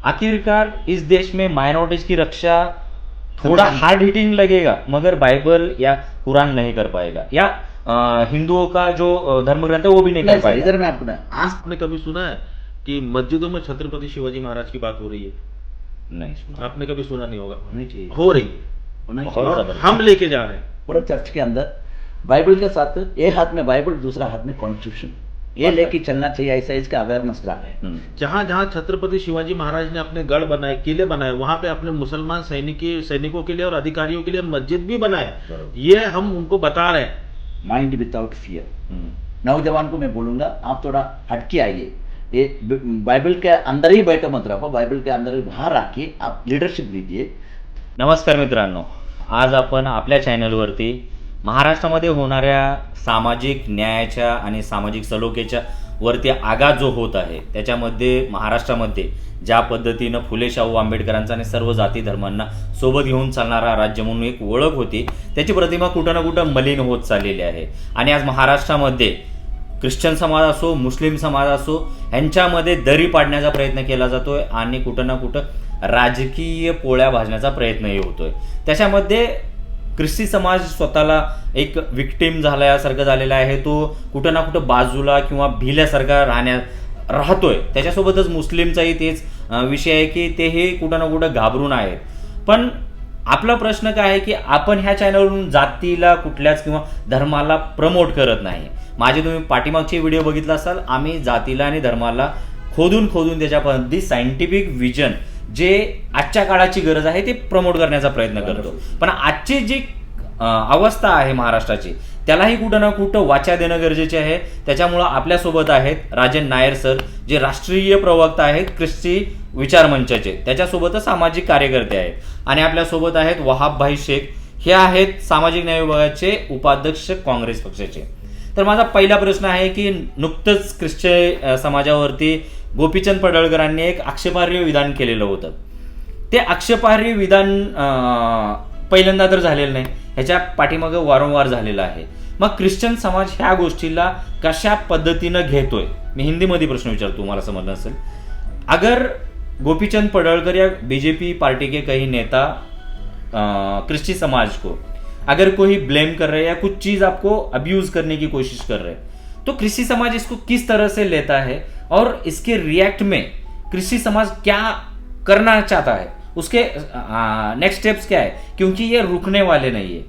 आखिरकार इस देश में माइनॉरिटीज की रक्षा थोड़ा हार्ड हिटिंग लगेगा, मगर बाइबल या कुरान नहीं कर पाएगा, या हिंदुओं का जो धर्म ग्रंथ है वो भी नहीं कर पाएगा। इधर मैं आपको आज आपने कभी सुना है कि मस्जिदों में छत्रपति शिवाजी महाराज की बात हो रही है? नहीं सुना। आपने कभी सुना नहीं होगा। होनी चाहिए, हो रही है, होना बहुत चाहिए। ज़्यादा। हम लेके जा रहे हैं। पूरा चर्च के अंदर बाइबल के साथ एक हाथ में बाइबल, दूसरा हाथ में कॉन्स्टिट्यूशन, ये लेके चलना चाहिए। ऐसा इसका अवेयरनेस रहा है। जहाँ जहाँ छत्रपति शिवाजी महाराज ने अपने गढ़ बनाए, किले बनाए, वहां पे अपने मुसलमान सैनिकों के लिए और अधिकारियों के लिए मस्जिद भी बनाए। ये हम उनको बता रहे हैं। Mind without fear. नौजवान को मैं बोलूंगा, आप थोड़ा हटके आइए, ये बाइबल के अंदर ही बैठो मत रखो, बाइबल के अंदर ही बाहर आके आप लीडरशिप लीजिए। नमस्कार मित्रांनो, आज आपण आपल्या चॅनलवरती महाराष्ट्रामध्ये होणाऱ्या सामाजिक न्यायाच्या आणि सामाजिक सलोख्याच्या वरती आघात जो होत आहे, त्याच्यामध्ये महाराष्ट्रामध्ये ज्या पद्धतीनं फुले शाहू आंबेडकरांचा आणि सर्व जाती धर्मांना सोबत घेऊन चालणारा राज्य म्हणून एक ओळख होती, त्याची प्रतिमा कुठं ना कुठं मलिन होत चाललेली आहे। आणि आज महाराष्ट्रामध्ये ख्रिश्चन समाज असो, मुस्लिम समाज असो, यांच्यामध्ये दरी पाडण्याचा प्रयत्न केला जातोय आणि कुठं ना कुठं राजकीय पोळ्या भाजण्याचा प्रयत्नही होतोय। त्याच्यामध्ये ख्रिस्ती समाज स्वतःला एक विक्टिम झाल्यासारखं झालेला आहे, तो कुठं ना कुठं बाजूला किंवा भिल्यासारखा राहतोय। त्याच्यासोबतच मुस्लिमचाही तेच विषय आहे की तेही कुठं ना कुठं घाबरून आहेत। पण आपला प्रश्न काय आहे की आपण ह्या चॅनलवरून जातीला कुठल्याच किंवा धर्माला प्रमोट करत नाही। माझे तुम्ही पाठीमागचे व्हिडिओ बघितला असाल, आम्ही जातीला आणि धर्माला खोदून त्याच्यापर्यंत सायंटिफिक विजन जे आजच्या काळाची गरज आहे ते प्रमोट करण्याचा प्रयत्न करतो। पण आजची जी अवस्था आहे महाराष्ट्राची, त्यालाही कुठं ना कुठं वाचा देणं गरजेचे आहे। त्याच्यामुळं आपल्यासोबत आहेत राजन नायर सर, जे राष्ट्रीय प्रवक्ता आहेत ख्रिस्ती विचार मंचाचे, त्याच्यासोबतच सामाजिक कार्यकर्ते आहेत। आणि आपल्यासोबत आहेत वहाबभाई शेख, हे आहेत सामाजिक न्याय विभागाचे उपाध्यक्ष काँग्रेस पक्षाचे। तर माझा पहिला प्रश्न आहे की नुकतंच ख्रिश्चन समाजावरती गोपीचंद पडळकरांनी एक आक्षेपार्ह विधान केलेलं होतं। ते आक्षेपार्ह विधान पहिल्यांदा तर झालेलं नाही, ह्याच्या पाठीमागं वारंवार झालेलं आहे। मग ख्रिश्चन समाज ह्या गोष्टीला कशा पद्धतीनं घेतोय? मी हिंदीमध्ये प्रश्न विचारतो, तुम्हाला समजलं असेल। अगर गोपीचंद पडळकर या बीजेपी पार्टी के कई नेता क्रिश्चियन समाज को अगर कोई ब्लेम कर रहे हैं या कुछ चीज आपको अब्यूज करने की कोशिश कर रहे हैं, तो क्रिश्चियन समाज इसको किस तरह से लेता है और इसके रिएक्ट में क्रिश्चियन समाज क्या करना चाहता है, उसके नेक्स्ट स्टेप्स क्या है? क्योंकि ये रुकने वाले नहीं है।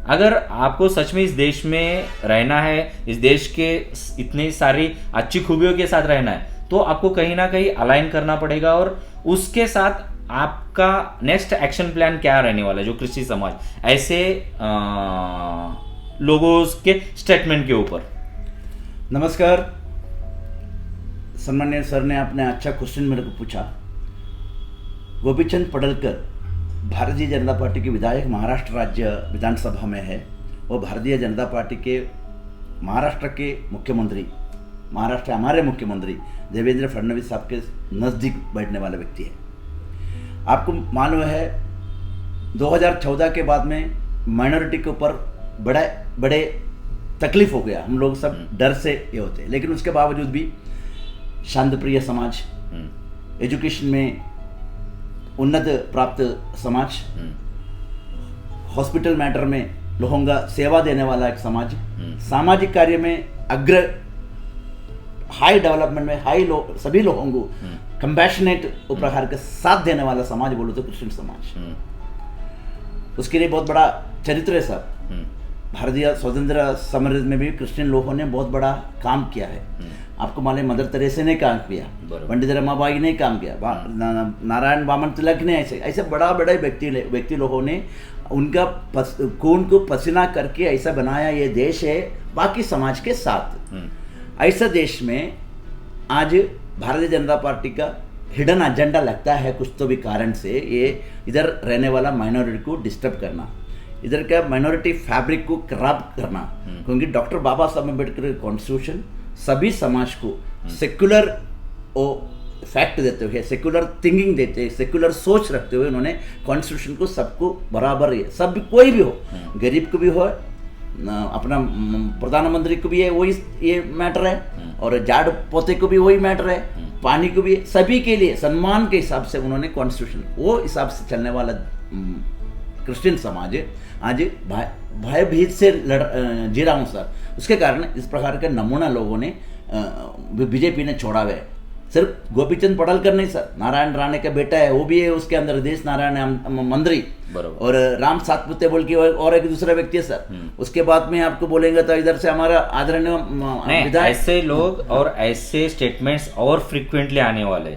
अगर आपको सच में इस देश में रहना है, इस देश के इतनी सारी अच्छी खूबियों के साथ रहना है, तो आपको कहीं ना कहीं अलाइन करना पड़ेगा। और उसके साथ आपका नेक्स्ट एक्शन प्लान क्या रहने वाला है, जो क्रिश्चियन समाज ऐसे लोगों के स्टेटमेंट के ऊपर। नमस्कार, सम्माननीय सर ने आपने अच्छा क्वेश्चन मेरे को पूछा। गोपीचंद पडळकर भारतीय जनता पार्टी के विधायक महाराष्ट्र राज्य विधानसभा में है। वो भारतीय जनता पार्टी के महाराष्ट्र के मुख्यमंत्री, महाराष्ट्र हमारे मुख्यमंत्री देवेंद्र फडणवीस साहब के नज़दीक बैठने वाले व्यक्ति है। आपको मालूम है 2014 के बाद में माइनॉरिटी के ऊपर बड़े तकलीफ हो गया, हम लोग सब डर से ये होते हैं। लेकिन उसके बावजूद भी शांतिप्रिय समाज, एजुकेशन में उन्नत प्राप्त समाज, हॉस्पिटल मैटर में लोगों का सेवा देने वाला एक समाज, सामाजिक कार्य में हाई डेवलपमेंट में सभी लोगों को कंपैशनेट प्रकार के साथ देने वाला समाज बोलो तो क्रिश्चियन समाज। उसके लिए बहुत बड़ा चरित्र है साहब। भारतीय स्वतंत्र समर में भी क्रिश्चियन लोगों ने बहुत बड़ा काम किया है। आपको मालूम, मदर तेरेसा ने काम किया, पंडित रमाबाई ने काम किया, नारायण वामन तिलक ने, ऐसे बड़ा व्यक्ति लोगों ने उनका खून को पसीना करके ऐसा बनाया ये देश है बाकी समाज के साथ। ऐसा देश में आज भारतीय जनता पार्टी का हिडन एजेंडा लगता है कुछ तो भी कारण से, ये इधर रहने वाला माइनॉरिटी को डिस्टर्ब करना, इधर का माइनॉरिटी फैब्रिक को खराब करना। क्योंकि डॉक्टर बाबा साहब अम्बेडकर का कॉन्स्टिट्यूशन सभी समाज को सेक्युलर फैक्ट देते हुए, सेक्युलर थिंकिंग देते हुए, सेक्युलर सोच रखते हुए उन्होंने कॉन्स्टिट्यूशन को सबको बराबर, सब कोई भी हो, गरीब को भी हो, अपना प्रधानमंत्री को भी है वही ये मैटर है, और जाड़ पोते को भी वही मैटर है, पानी को भी, सभी के लिए सम्मान के हिसाब से उन्होंने कॉन्स्टिट्यूशन वो हिसाब से चलने वाला क्रिश्चियन समाज आज भयभीत से जी रहा हूँ सर। उसके कारण इस प्रकार के नमूना लोगों ने बीजेपी ने छोड़ा हुआ है। सिर्फ गोपीचंद पडलकर नहीं सर, नारायण राणे का बेटा है वो भी है उसके अंदर, देश नारायण मंत्री, और राम सातपुते बोल के और एक दूसरा व्यक्ति है सर। उसके बाद में आपको बोलेंगे तो इधर से हमारा आदरणीय विधायक, ऐसे लोग और ऐसे स्टेटमेंट्स और फ्रिक्वेंटली आने वाले,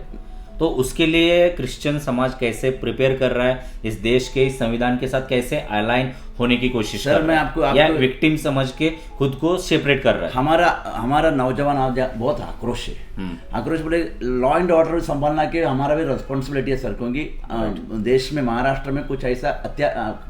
तो उसके लिए क्रिश्चियन समाज कैसे प्रिपेयर कर रहा है, इस देश के इस संविधान के साथ कैसे अलाइन होने की कोशिश कर रहा है, या विक्टिम समझ के खुद को सेपरेट कर रहा है? हमारा नौजवान आज बहुत आक्रोश है। आक्रोश बोले लॉ एंड ऑर्डर संभालना के हमारा भी रिस्पॉन्सिबिलिटी है सर, क्योंकि देश में महाराष्ट्र में कुछ ऐसा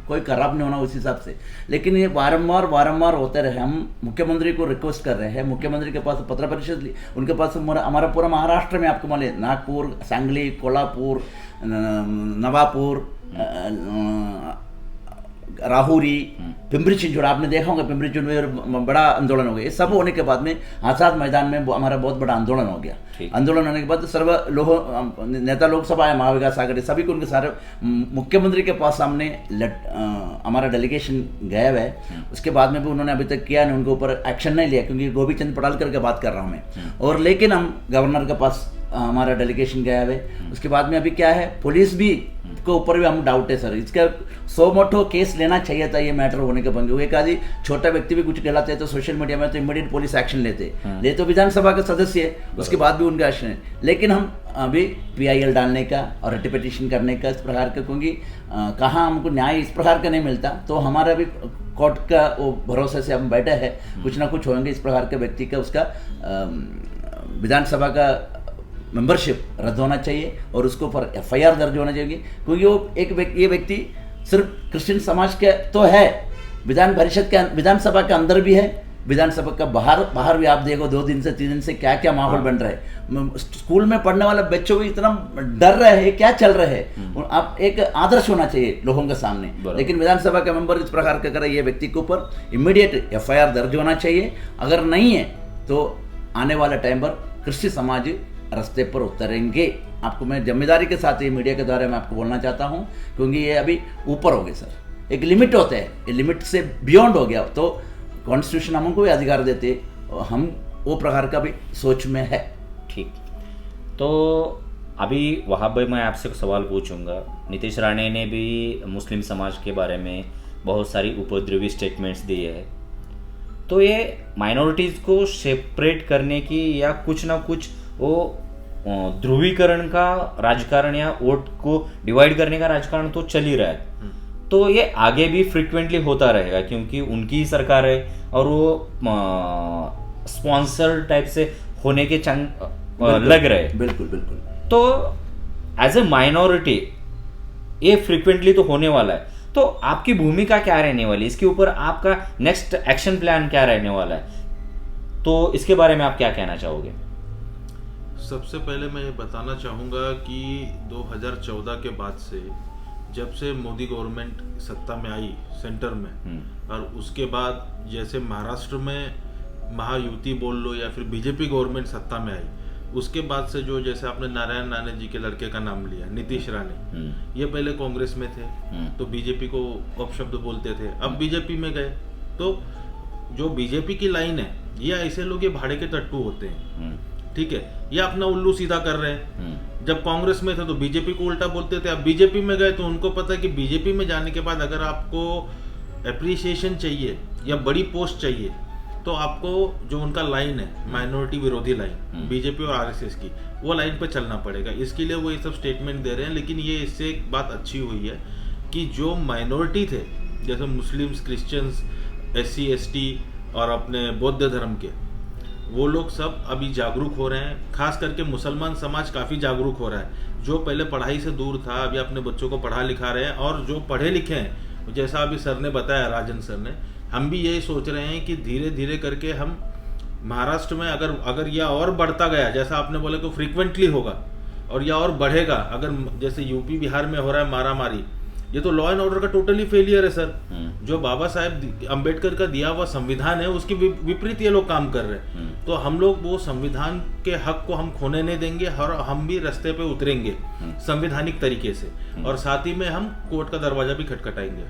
कोई खराब नहीं होना उस हिसाब से, लेकिन ये बारंबार होते रहे। हम मुख्यमंत्री को रिक्वेस्ट कर रहे हैं, मुख्यमंत्री के पास पत्र परिषद ली, उनके पास हमारा पूरा महाराष्ट्र में आपको मालूम, नागपुर, सांगली, कोल्हापुर, नवापुर, राहुरी, पिंपरी चिंचवड, आपने देखा होगा पिंपरी चिंचवड में बड़ा आंदोलन हो गया। ये सब होने के बाद में आजाद मैदान में हमारा बहुत बड़ा आंदोलन हो गया। आंदोलन होने के बाद सर्व नेता लोग सब आए, महाविकास आघाड़ी सभी को, उनके सारे मुख्यमंत्री के पास सामने हमारा डेलीगेशन गया हुआ है। उसके बाद में भी उन्होंने अभी तक किया नहीं, उनके ऊपर एक्शन नहीं लिया, क्योंकि गोपीचंद पडलकर की बात कर रहा हूँ मैं। और लेकिन हम गवर्नर के पास हमारा डेलीगेशन गया है। उसके बाद में अभी क्या है, पुलिस भी के ऊपर भी हम डाउट है सर। इसका 100 मोटो केस लेना चाहिए था ये मैटर होने के बंगे। एक आदि छोटा व्यक्ति भी कुछ कहलाते हैं तो सोशल मीडिया में तो इमीडिएट पुलिस एक्शन ले तो विधानसभा के सदस्य है, उसके बाद भी उनका एक्शन है। लेकिन हम अभी PIL डालने का और रेटिपिटेशन करने का इस प्रकार का, क्योंकि कहाँ हमको न्याय इस प्रकार का नहीं मिलता, तो हमारा भी कोर्ट का वो भरोसे से हम बैठे हैं, कुछ ना कुछ होंगे इस प्रकार के व्यक्ति का, उसका विधानसभा का मेंबरशिप रद्द होना चाहिए और उसके ऊपर FIR दर्ज होना चाहिए, क्योंकि वो ये व्यक्ति सिर्फ क्रिश्चियन समाज के तो है, विधानसभा के अंदर भी है, विधानसभा का बाहर भी आप देखो 2 दिन से 3 दिन से क्या क्या माहौल बन रहा है। स्कूल में पढ़ने वाला बच्चों भी इतना डर रहे हैं, क्या चल रहे हैं। आप एक आदर्श होना चाहिए लोगों के सामने, लेकिन विधानसभा का मेंबर इस प्रकार का करे, ये व्यक्ति के ऊपर इमीडिएट FIR दर्ज होना चाहिए। अगर नहीं है तो आने वाला टाइम पर क्रिश्चियन समाज रास्ते पर उतरेंगे। आपको मैं जिम्मेदारी के साथ ये मीडिया के द्वारा मैं आपको बोलना चाहता हूँ, क्योंकि ये अभी ऊपर हो गए सर। एक लिमिट होता है, ये लिमिट से बियॉन्ड हो गया तो कॉन्स्टिट्यूशन हमको भी अधिकार देते, हम वो प्रकार का भी सोच में है। ठीक, तो अभी वहाँ पर मैं आपसे सवाल पूछूंगा। नीतीश राणे ने भी मुस्लिम समाज के बारे में बहुत सारी उपद्रवी स्टेटमेंट्स दिए हैं, तो ये माइनॉरिटीज़ को सेपरेट करने की या कुछ ना कुछ वो ध्रुवीकरण का राजकारण या वोट को डिवाइड करने का राजकारण तो चल ही रहा है, तो ये आगे भी फ्रिक्वेंटली होता रहेगा, क्योंकि उनकी ही सरकार है और वो स्पॉन्सर टाइप से होने के लग रहे हैं। बिल्कुल। तो एज ए माइनॉरिटी ये फ्रिक्वेंटली तो होने वाला है, तो आपकी भूमिका क्या रहने वाली, इसके ऊपर आपका नेक्स्ट एक्शन प्लान क्या रहने वाला है, तो इसके बारे में आप क्या कहना चाहोगे? सबसे पहले मैं ये बताना चाहूँगा कि 2014 के बाद से, जब से मोदी गवर्नमेंट सत्ता में आई सेंटर में, और उसके बाद जैसे महाराष्ट्र में महायुति बोल लो या फिर बीजेपी गवर्नमेंट सत्ता में आई, उसके बाद से जो जैसे आपने नारायण राणे जी के लड़के का नाम लिया, नीतीश राणे, ये पहले कांग्रेस में थे तो बीजेपी को अपशब्द बोलते थे, अब बीजेपी में गए। तो जो बीजेपी की लाइन है, ये ऐसे लोग ये भाड़े के टट्टू होते हैं, ठीक है, ये अपना उल्लू सीधा कर रहे हैं। जब कांग्रेस में थे तो बीजेपी को उल्टा बोलते थे, अब बीजेपी में गए तो उनको पता है कि बीजेपी में जाने के बाद अगर आपको एप्रिसिएशन चाहिए या बड़ी पोस्ट चाहिए, तो आपको जो उनका लाइन है माइनॉरिटी विरोधी लाइन, बीजेपी और RSS की, वो लाइन पे चलना पड़ेगा। इसके लिए वो ये सब स्टेटमेंट दे रहे हैं। लेकिन ये इससे एक बात अच्छी हुई है कि जो माइनॉरिटी थे, जैसे मुस्लिम्स, क्रिश्चियंस, SC ST और अपने बौद्ध धर्म के, वो लोग सब अभी जागरूक हो रहे हैं। खास करके मुसलमान समाज काफ़ी जागरूक हो रहा है। जो पहले पढ़ाई से दूर था, अभी अपने बच्चों को पढ़ा लिखा रहे हैं, और जो पढ़े लिखे हैं, जैसा अभी सर ने बताया, राजन सर ने, हम भी यही सोच रहे हैं कि धीरे धीरे करके हम महाराष्ट्र में अगर यह और बढ़ता गया, जैसा आपने बोला तो फ्रीक्वेंटली होगा, और यह और बढ़ेगा। अगर जैसे यूपी बिहार में हो रहा है मारामारी, ये तो लॉ एंड ऑर्डर का टोटली फेलियर है सर। जो बाबा साहेब अंबेडकर का दिया हुआ संविधान है उसके विपरीत ये लोग काम कर रहे हैं। तो हम लोग वो संविधान के हक को हम खोने नहीं देंगे और हम भी रास्ते पे उतरेंगे संवैधानिक तरीके से, और साथ ही में हम कोर्ट का दरवाजा भी खटखटाएंगे।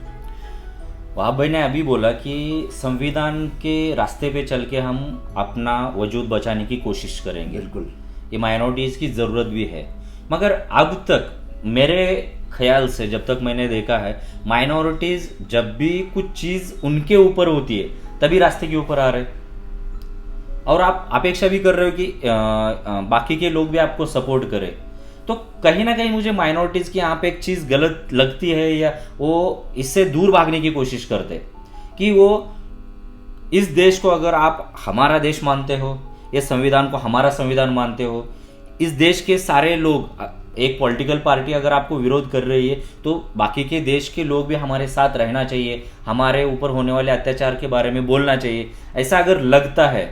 वहाब भाई ने अभी बोला कि संविधान के रास्ते पे चल के हम अपना वजूद बचाने की कोशिश करेंगे। बिल्कुल, ये माइनॉरिटीज़ की ज़रूरत भी है, मगर अब तक मेरे ख्याल से जब तक मैंने देखा है, माइनॉरिटीज़ जब भी कुछ चीज़ उनके ऊपर होती है तभी रास्ते के ऊपर आ रहे, और आप अपेक्षा भी कर रहे हो कि बाकी के लोग भी आपको सपोर्ट करें। तो कहीं ना कहीं मुझे माइनॉरिटीज़ की यहाँ पे एक चीज़ गलत लगती है, या वो इससे दूर भागने की कोशिश करते कि वो इस देश को अगर आप हमारा देश मानते हो, ये संविधान को हमारा संविधान मानते हो, इस देश के सारे लोग, एक पॉलिटिकल पार्टी अगर आपको विरोध कर रही है तो बाकी के देश के लोग भी हमारे साथ रहना चाहिए, हमारे ऊपर होने वाले अत्याचार के बारे में बोलना चाहिए, ऐसा अगर लगता है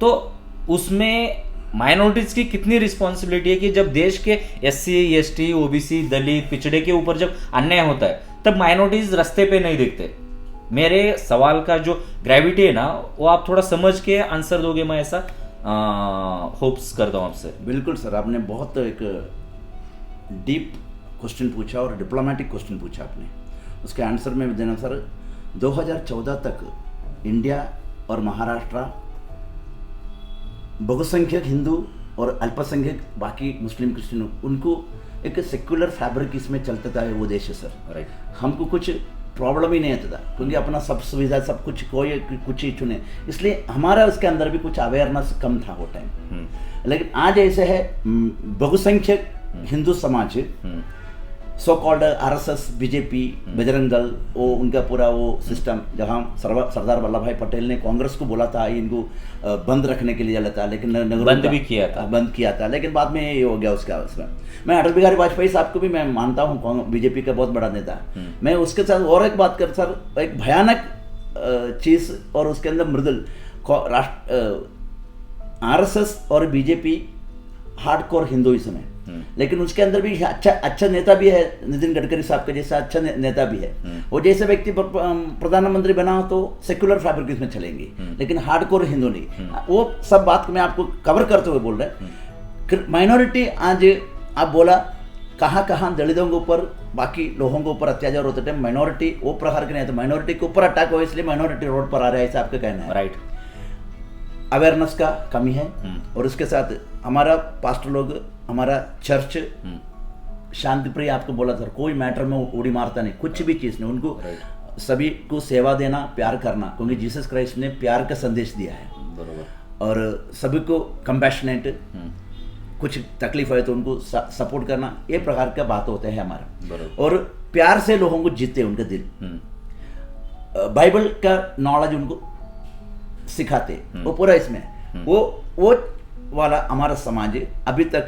तो उसमें माइनॉरिटीज़ की कितनी रिस्पॉन्सिबिलिटी है कि जब देश के SC ST OBC दलित पिछड़े के ऊपर जब अन्याय होता है तब माइनॉरिटीज़ रास्ते पे नहीं दिखते। मेरे सवाल का जो ग्रेविटी है ना, वो आप थोड़ा समझ के आंसर दोगे, मैं ऐसा होप्स करता हूँ आपसे। बिल्कुल सर, आपने बहुत एक डीप क्वेश्चन पूछा और डिप्लोमेटिक क्वेश्चन पूछा आपने। उसके आंसर में देना सर, 2014 तक इंडिया और महाराष्ट्र बहुसंख्यक हिंदू और अल्पसंख्यक बाकी मुस्लिम क्रिश्चियन, उनको एक सेक्युलर फैब्रिक इसमें चलता था वो देश है सर। राइट, हमको कुछ प्रॉब्लम ही नहीं आता था क्योंकि अपना सब सुविधा सब कुछ, कोई कुछ ही चुने, इसलिए हमारा उसके अंदर भी कुछ अवेयरनेस कम था वो टाइम। लेकिन आज ऐसे है, बहुसंख्यक हिंदू समाज, so called RSS BJP Bajrang Dal, वो उनका पूरा वो सिस्टम, जहाँ सरदार वल्लभ भाई पटेल ने कांग्रेस को बोला था इनको बंद रखने के लिए चला था, लेकिन बंद भी किया था, बंद किया था, लेकिन बाद में ये हो गया उसका। मैं अटल बिहारी वाजपेयी साहब को भी मैं मानता हूँ, BJP का बहुत बड़ा नेता। मैं उसके साथ और एक बात कर सर, एक भयानक चीज़ और उसके अंदर मृदुल RSS और BJP हार्डकोर हिंदुइज्म है, लेकिन उसके अंदर भी अच्छा नेता भी है, नितिन गडकरी साहब का जैसा अच्छा नेता भी है। वो जैसे व्यक्ति प्रधानमंत्री बना हो तो सेक्युलर फैब्रिक में चलेंगे, लेकिन हार्डकोर हिंदू नहीं। वो सब बात मैं आपको कवर करते हुए बोल रहे। माइनॉरिटी आज आप बोला कहाँ कहाँ दलितों के ऊपर बाकी लोगों के ऊपर अत्याचार होते थे, माइनॉरिटी वो प्रकार के नहीं तो माइनॉरिटी के ऊपर अटैक हो, इसलिए माइनॉरिटी रोड पर आ रहा है, ऐसा आपका कहना है। राइट, अवेयरनेस का कमी है, और उसके साथ हमारा पास्टर लोग, हमारा चर्च शांति प्रिय आपको बोला था, कोई मैटर में उड़ी मारता नहीं, कुछ भी चीज़ नहीं, उनको सभी को सेवा देना, प्यार करना, क्योंकि जीसस क्राइस्ट ने प्यार का संदेश दिया है। बरोबर, और सभी को कंपैशनेट, कुछ तकलीफ है तो उनको सपोर्ट करना, ये प्रकार का बात होता है हमारा। और प्यार से लोगों को जीते उनका दिल, बाइबल का नॉलेज उनको सिखाते, वो पूरा इसमें वो वाला हमारा समाज अभी तक।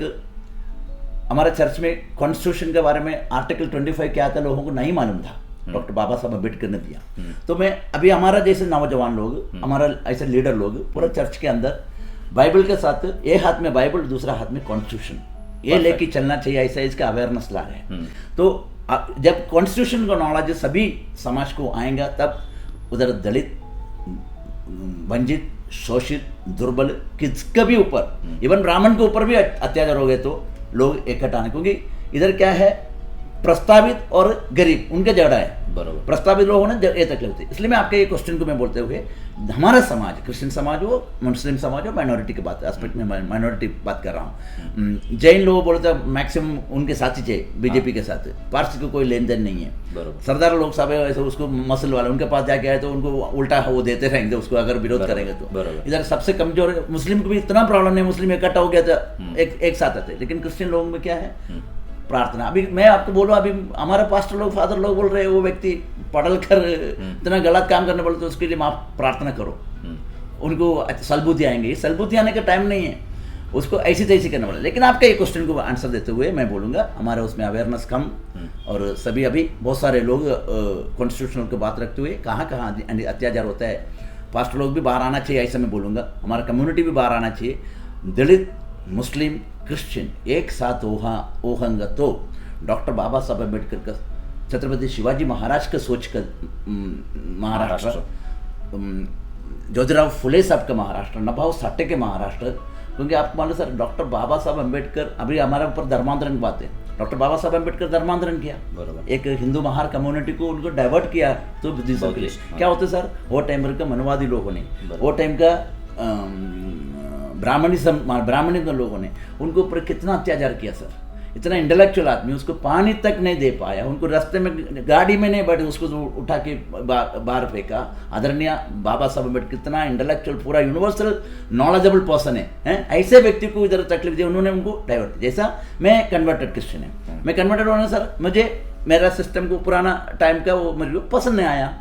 हमारा चर्च में कॉन्स्टिट्यूशन के बारे में आर्टिकल 25 क्या था लोगों को नहीं मालूम था, डॉक्टर बाबा साहब अम्बेडकर ने दिया। तो मैं अभी हमारा जैसे नौजवान लोग, हमारा ऐसे लीडर लोग पूरा चर्च के अंदर बाइबल के साथ, एक हाथ में बाइबल दूसरा हाथ में कॉन्स्टिट्यूशन, ये लेके चलना चाहिए, ऐसा इसका अवेयरनेस ला रहे हैं। तो जब कॉन्स्टिट्यूशन का नॉलेज सभी समाज को आएगा, तब उधर दलित, वंचित, शोषित, दुर्बल किसका भी ऊपर, इवन ब्राह्मण के ऊपर भी अत्याचार हो गए तो लोग इकट्ठा आने, क्योंकि इधर क्या है, प्रस्तावित और गरीब उनका झगड़ा है। बरोबर, प्रस्तावित लोगों ने ये तकलीफ थी। इसलिए मैं आपके ये क्वेश्चन को मैं बोलते हुए, हमारा समाज, क्रिश्चियन समाज हो, मुस्लिम समाज हो, माइनॉरिटी की बात एस्पेक्ट में माइनॉरिटी बात कर रहा हूँ। जैन लोग बोलते हैं मैक्सिमम उनके साथ ही चाहिए, बीजेपी के साथ, पार्टी को कोई लेन देन नहीं है। सरदार लोग साहब ऐसे उसको मसल वाले उनके पास जाके आए तो उनको उल्टा वो देते रहेंगे उसको, अगर विरोध करेंगे तो। इधर सबसे कमजोर मुस्लिम को भी इतना प्रॉब्लम नहीं, मुस्लिम इकट्ठा हो गया था, एक साथ आते, लेकिन क्रिश्चियन लोगों में क्या है, प्रार्थना। अभी मैं आपको बोलूँ, अभी हमारे पास्टर लोग, फादर लोग बोल रहे हैं, वो व्यक्ति पढ़ल कर इतना गलत काम करने बोलते, तो उसके लिए आप प्रार्थना करो, उनको सलबुद्धि आएंगे। सलबुद्धि आने का टाइम नहीं है, उसको ऐसी तैसी करने वाला। लेकिन आपके ये क्वेश्चन को आंसर देते हुए मैं बोलूँगा, हमारे उसमें अवेयरनेस कम, और सभी अभी बहुत सारे लोग कॉन्स्टिट्यूशनल की बात रखते हुए कहाँ कहाँ अत्याचार होता है, पास्टर लोग भी बाहर आना चाहिए, ऐसा मैं बोलूँगा। हमारा कम्युनिटी भी बाहर आना चाहिए, दलित, मुस्लिम, क्रिश्चियन एक साथ ओहंगा तो डॉक्टर बाबा साहब अम्बेडकर का छत्रपति शिवाजी महाराज का सोच का महाराष्ट्र, ज्योतिराव फुले साहब का महाराष्ट्र, नभाऊ साठे के महाराष्ट्र। क्योंकि आपको मालूम सर, डॉक्टर बाबा साहब अम्बेडकर, अभी हमारे ऊपर धर्मांतरण की बात है, डॉक्टर बाबा साहब अम्बेडकर धर्मांतरण किया, बरोबर। एक हिंदू महार कम्युनिटी को उनको डाइवर्ट किया तो बुद्धिज्म के लिए। क्या होते सर, वो टाइम का मनवादी लोगों ने, वो टाइम का ब्राह्मणी लोगों ने उनको ऊपर कितना अत्याचार किया सर। इतना इंटेलेक्चुअल आदमी, उसको पानी तक नहीं दे पाया, उनको रास्ते में गाड़ी में नहीं बैठे, उसको उठा के बाहर फेंका। आदरणीय बाबा साहब अम्बेडकर कितना इंटेलेक्चुअल, पूरा यूनिवर्सल नॉलेजेबल पर्सन है, ऐसे व्यक्ति को इधर तकलीफ दी, उन्होंने उनको डाइवर्ट। जैसा मैं कन्वर्टेड क्रिश्चियन है, मैं कन्वर्टेड होने सर, मुझे मेरा सिस्टम को पुराना टाइम का वो मुझे पसंद नहीं आया।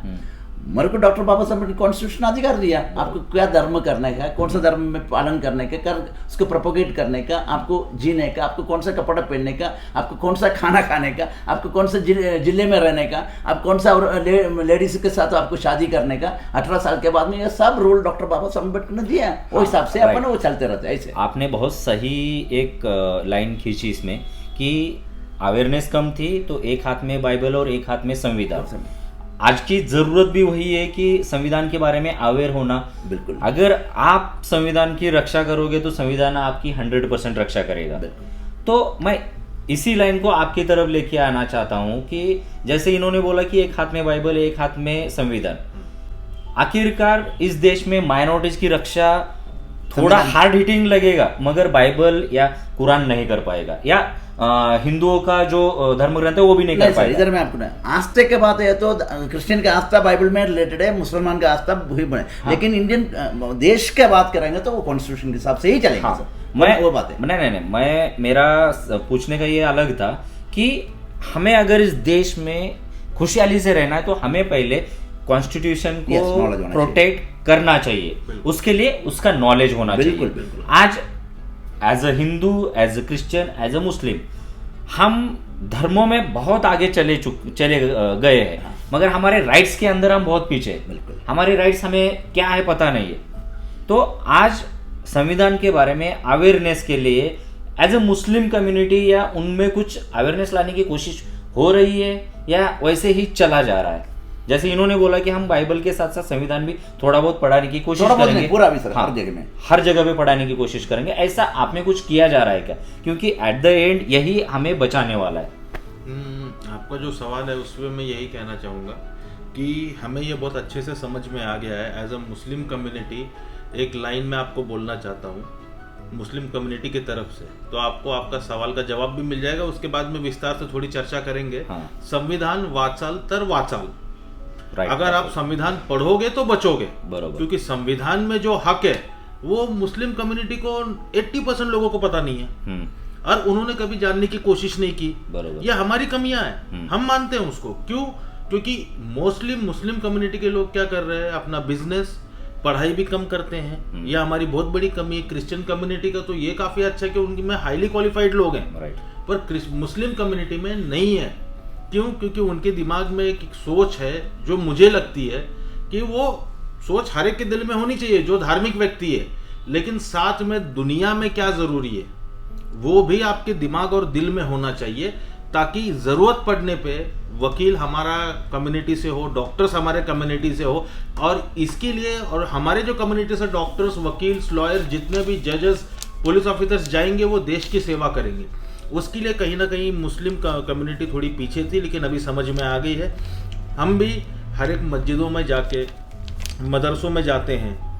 मेरे को डॉक्टर बाबा साहब ने कॉन्स्टिट्यूशन अधिकार दिया, आपको क्या धर्म करने का, कौन सा धर्म में पालन करने का, उसको प्रोपोगेट करने का, आपको जीने का, आपको कौन सा कपड़ा पहनने का, आपको कौन सा खाना खाने का, आपको कौन सा जिले में रहने का, आप कौन सा लेडीज के साथ आपको शादी करने का 18 साल के बाद में, ये सब रूल डॉक्टर बाबा साहब अम्बेडकर ने दिया। वो हिसाब से अपन वो चलते रहते हैं। ऐसे आपने बहुत सही एक लाइन खींची इसमें कि अवेयरनेस कम थी तो एक हाथ में बाइबल और एक हाथ में संविधान। आज की जरूरत भी वही है कि संविधान के बारे में अवेयर होना। बिल्कुल, अगर आप संविधान की रक्षा करोगे तो संविधान आपकी 100% रक्षा करेगा। तो मैं इसी लाइन को आपकी तरफ लेके आना चाहता हूं कि जैसे इन्होंने बोला कि एक हाथ में बाइबल एक हाथ में संविधान, आखिरकार इस देश में माइनॉरिटीज की रक्षा थोड़ा हार्ड हिटिंग लगेगा, मगर बाइबल या कुरान नहीं कर पाएगा, या हिंदुओं का जो धर्म ग्रंथ है वो भी नहीं कर पाएगा। इधर मैं आपको आस्था के बात है तो क्रिश्चियन का आस्था बाइबल में रिलेटेड है, मुसलमान का आस्था वही बने। लेकिन इंडियन देश का बात करेंगे तो वो कॉन्स्टिट्यूशन के हिसाब से ही चलेगा। वो बात है। नहीं, मैं मेरा पूछने का ये अलग था कि हमें अगर इस देश में खुशहाली से रहना है तो हमें पहले कॉन्स्टिट्यूशन को प्रोटेक्ट करना चाहिए, उसके लिए उसका नॉलेज होना चाहिए। आज as a Hindu, as a Christian, as a Muslim, हम धर्मों में बहुत आगे चले गए हैं, मगर हमारे राइट्स के अंदर हम बहुत पीछे हैं। हमारे राइट्स हमें क्या है पता नहीं है। तो आज संविधान के बारे में अवेयरनेस के लिए एज अ मुस्लिम कम्युनिटी या उनमें कुछ अवेयरनेस लाने की कोशिश हो रही है या वैसे ही चला जा रहा है? जैसे इन्होंने बोला कि हम बाइबल के साथ साथ संविधान भी थोड़ा बहुत पढ़ाने की कोशिश करेंगे, पूरा भी सर, हर जगह में, हर जगह पे पढ़ाने की कोशिश करेंगे। ऐसा आप में कुछ किया जा रहा है क्या? क्योंकि एट द एंड यही हमें बचाने वाला है। आपका जो सवाल है उसमें मैं यही कहना चाहूँगा कि हमें ये बहुत अच्छे से समझ में आ गया है एज अ मुस्लिम कम्युनिटी। एक लाइन में आपको बोलना चाहता हूँ मुस्लिम कम्युनिटी की तरफ से, तो आपको आपका सवाल का जवाब भी मिल जाएगा, उसके बाद में विस्तार से थोड़ी चर्चा करेंगे। संविधान वाचाल तर वाचाल, अगर आप संविधान पढ़ोगे तो बचोगे, क्योंकि संविधान में जो हक है वो मुस्लिम कम्युनिटी को 80% लोगों को पता नहीं है और उन्होंने कभी जानने की कोशिश नहीं की। ये हमारी कमियां हैं, हम मानते हैं उसको। क्यों? क्योंकि मोस्टली मुस्लिम कम्युनिटी के लोग क्या कर रहे हैं, अपना बिजनेस, पढ़ाई भी कम करते हैं। यह हमारी बहुत बड़ी कमी है। क्रिश्चियन कम्युनिटी का तो ये काफी अच्छा है कि उनकी में हाईली क्वालिफाइड लोग हैं, पर मुस्लिम कम्युनिटी में नहीं है। क्यों? क्योंकि उनके दिमाग में एक सोच है जो मुझे लगती है कि वो सोच हर एक के दिल में होनी चाहिए जो धार्मिक व्यक्ति है, लेकिन साथ में दुनिया में क्या जरूरी है वो भी आपके दिमाग और दिल में होना चाहिए, ताकि जरूरत पड़ने पे वकील हमारा कम्युनिटी से हो, डॉक्टर्स हमारे कम्युनिटी से हो, और इसके लिए और हमारे जो कम्युनिटी से डॉक्टर्स, वकील्स, लॉयर, जितने भी जजेस, पुलिस ऑफिसर्स जाएंगे वो देश की सेवा करेंगे। उसके लिए कहीं ना कहीं मुस्लिम कम्युनिटी थोड़ी पीछे थी, लेकिन अभी समझ में आ गई है। हम भी हर एक मस्जिदों में जाके, मदरसों में जाते हैं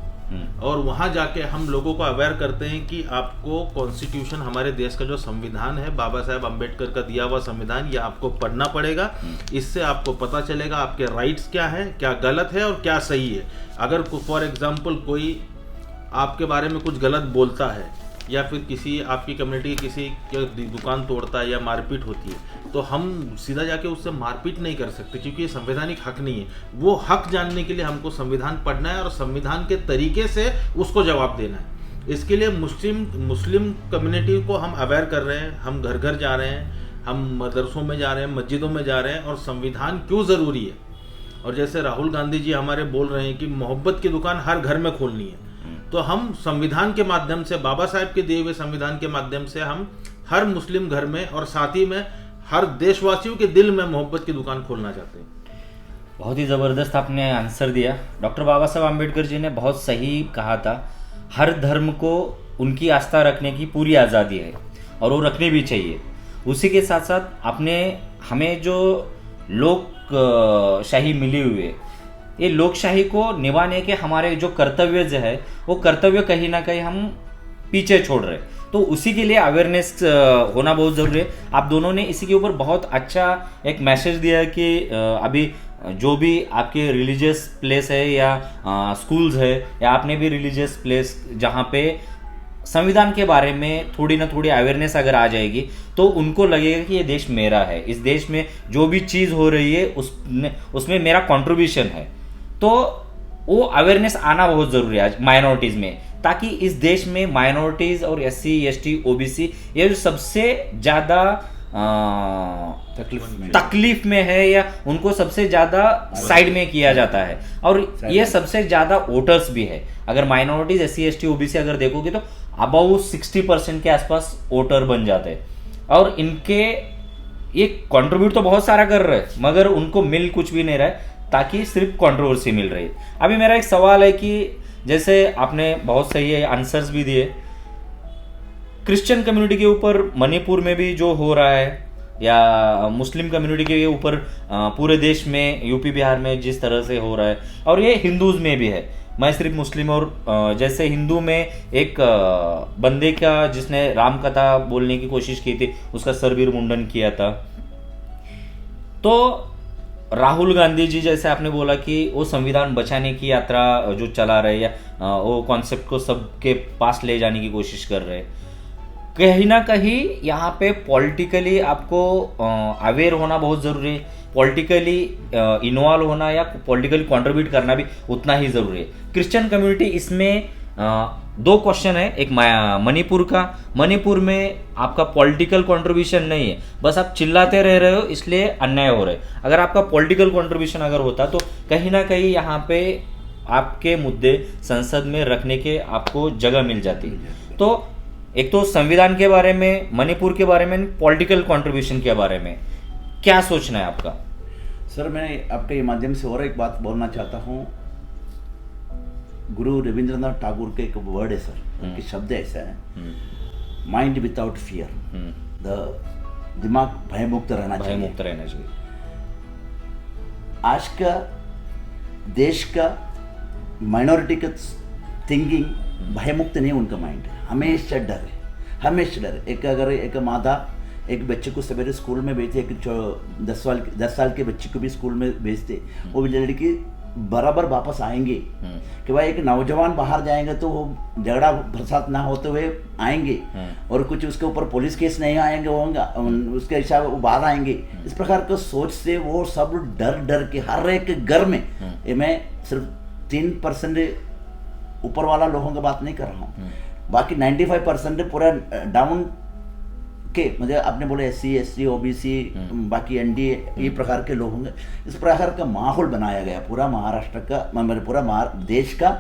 और वहाँ जाके हम लोगों को अवेयर करते हैं कि आपको कॉन्स्टिट्यूशन, हमारे देश का जो संविधान है, बाबा साहेब अम्बेडकर का दिया हुआ संविधान, ये आपको पढ़ना पड़ेगा। इससे आपको पता चलेगा आपके राइट्स क्या हैं, क्या गलत है और क्या सही है। अगर फॉर एग्जाम्पल कोई आपके बारे में कुछ गलत बोलता है या फिर किसी आपकी कम्युनिटी किसी की दुकान तोड़ता है या मारपीट होती है, तो हम सीधा जाके उससे मारपीट नहीं कर सकते, क्योंकि ये संवैधानिक हक नहीं है। वो हक जानने के लिए हमको संविधान पढ़ना है और संविधान के तरीके से उसको जवाब देना है। इसके लिए मुस्लिम कम्युनिटी को हम अवेयर कर रहे हैं, हम घर घर जा रहे हैं, हम मदरसों में जा रहे हैं, मस्जिदों में जा रहे हैं, और संविधान क्यों ज़रूरी है। और जैसे राहुल गांधी जी हमारे बोल रहे हैं कि मोहब्बत की दुकान हर घर में खोलनी है, तो हम संविधान के माध्यम से, बाबा साहेब के दिए हुए संविधान के माध्यम से हम हर मुस्लिम घर में और साथ ही में हर देशवासियों के दिल में मोहब्बत की दुकान खोलना चाहते हैं। बहुत ही ज़बरदस्त आपने आंसर दिया। डॉक्टर बाबा साहब आम्बेडकर जी ने बहुत सही कहा था, हर धर्म को उनकी आस्था रखने की पूरी आज़ादी है और वो रखनी भी चाहिए। उसी के साथ साथ आपने हमें जो लोकशाही मिली हुई है, ये लोकशाही को निभाने के हमारे जो कर्तव्य जो है, वो कर्तव्य कहीं ना कहीं हम पीछे छोड़ रहे हैं। तो उसी के लिए अवेयरनेस होना बहुत ज़रूरी है। आप दोनों ने इसी के ऊपर बहुत अच्छा एक मैसेज दिया है कि अभी जो भी आपके रिलीजियस प्लेस है या स्कूल्स है या आपने भी रिलीजियस प्लेस जहाँ पे संविधान के बारे में थोड़ी ना थोड़ी अवेयरनेस अगर आ जाएगी तो उनको लगेगा कि ये देश मेरा है, इस देश में जो भी चीज़ हो रही है उसमें मेरा कंट्रीब्यूशन है। तो वो अवेयरनेस आना बहुत ज़रूरी है आज माइनॉरिटीज़ में, ताकि इस देश में माइनॉरिटीज़ और SC ST OBC ये जो सबसे ज़्यादा तकलीफ में है या उनको सबसे ज़्यादा साइड में किया जाता है, और ये सबसे ज़्यादा वोटर्स भी है। अगर माइनॉरिटीज़ SC ST OBC अगर देखोगे तो अबाउट 60% के आसपास वोटर बन जाते हैं, और इनके ये कंट्रीब्यूट तो बहुत सारा कर रहे हैं मगर उनको मिल कुछ भी नहीं रहा है, ताकि सिर्फ कंट्रोवर्सी मिल रही है। अभी मेरा एक सवाल है कि जैसे आपने बहुत सही आंसर्स भी दिए, क्रिश्चियन कम्युनिटी के ऊपर मणिपुर में भी जो हो रहा है या मुस्लिम कम्युनिटी के ऊपर पूरे देश में यूपी बिहार में जिस तरह से हो रहा है, और ये हिंदूज में भी है। मैं सिर्फ मुस्लिम और जैसे हिंदू में एक बंदे का जिसने राम कथा बोलने की कोशिश की थी, उसका सरवीर मुंडन किया था। तो राहुल गांधी जी जैसे आपने बोला कि वो संविधान बचाने की यात्रा जो चला रहे या वो कॉन्सेप्ट को सबके पास ले जाने की कोशिश कर रहे हैं, कहीं ना कहीं यहाँ पे पॉलिटिकली आपको अवेयर होना बहुत ज़रूरी है, पॉलिटिकली इन्वॉल्व होना या पॉलिटिकली कंट्रीब्यूट करना भी उतना ही ज़रूरी है। क्रिश्चियन कम्युनिटी इसमें दो क्वेश्चन है, एक मणिपुर का, मणिपुर में आपका पॉलिटिकल कंट्रीब्यूशन नहीं है, बस आप चिल्लाते रह रहे हो इसलिए अन्याय हो रहा है। अगर आपका पॉलिटिकल कंट्रीब्यूशन अगर होता तो कहीं ना कहीं यहाँ पे आपके मुद्दे संसद में रखने के आपको जगह मिल जाती। तो एक तो संविधान के बारे में, मणिपुर के बारे में, पॉलिटिकल कंट्रीब्यूशन के बारे में क्या सोचना है आपका? सर, मैं आपके माध्यम से और एक बात बोलना चाहता हूँ। गुरु रविंद्रनाथ टैगोर के एक वर्ड है सर, उनके शब्द ऐसा है, माइंड विदाउट फियर, दिमाग भयमुक्त रहना चाहिए। भयमुक्त रहना चाहिए। आज का देश का माइनॉरिटी का थिंकिंग भयमुक्त नहीं, उनका माइंड हमेशा डर है, हमेशा डर। एक अगर एक माता एक बच्चे को सवेरे स्कूल में भेजते, एक 10 साल के बच्चे को भी स्कूल में भेजते, वो भी लड़की बराबर वापस आएंगे कि भाई एक नौजवान बाहर जाएंगे तो वो झगड़ा फसाद ना होते हुए आएंगे और कुछ उसके ऊपर पुलिस केस नहीं आएंगे होगा, उसके हिसाब वो बाहर आएंगे। इस प्रकार का सोच से वो सब डर डर के हर एक घर में, ये मैं सिर्फ 3% ऊपर वाला लोगों की बात नहीं कर रहा हूँ, बाकी 95% पूरा डाउन के, मतलब आपने बोले SC ST OBC बाकी ND ये प्रकार के लोग होंगे। इस प्रकार का माहौल बनाया गया पूरा महाराष्ट्र का, मतलब पूरा देश का